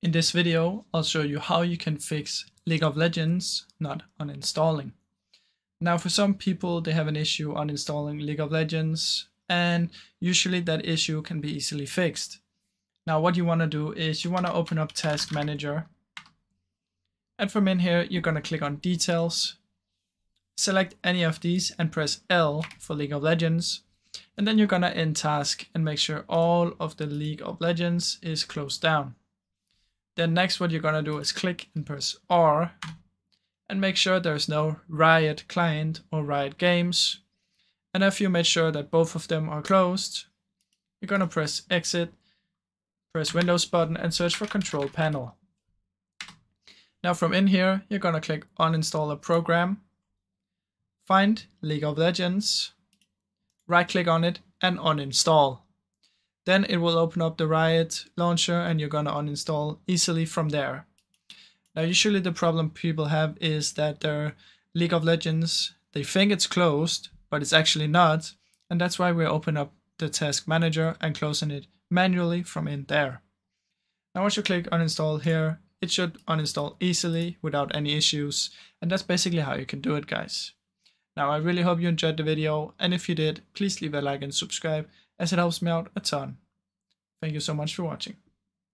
In this video, I'll show you how you can fix League of Legends not uninstalling. Now for some people, they have an issue uninstalling League of Legends, and usually that issue can be easily fixed. Now what you want to do is you want to open up Task Manager, and from in here you're going to click on Details, select any of these and press L for League of Legends, and then you're going to end task and make sure all of the League of Legends is closed down. Then next what you're going to do is click and press R and make sure there's no Riot client or Riot games. And if you made sure that both of them are closed, you're going to press exit, press Windows button and search for Control Panel. Now from in here, you're going to click uninstall a program, find League of Legends, right click on it and uninstall. Then it will open up the Riot launcher and you're going to uninstall easily from there. Now usually the problem people have is that their League of Legends, they think it's closed, but it's actually not. And that's why we open up the Task Manager and closing it manually from in there. Now once you click uninstall here, it should uninstall easily without any issues. And that's basically how you can do it, guys. Now I really hope you enjoyed the video, and if you did, please leave a like and subscribe as it helps me out a ton. Thank you so much for watching.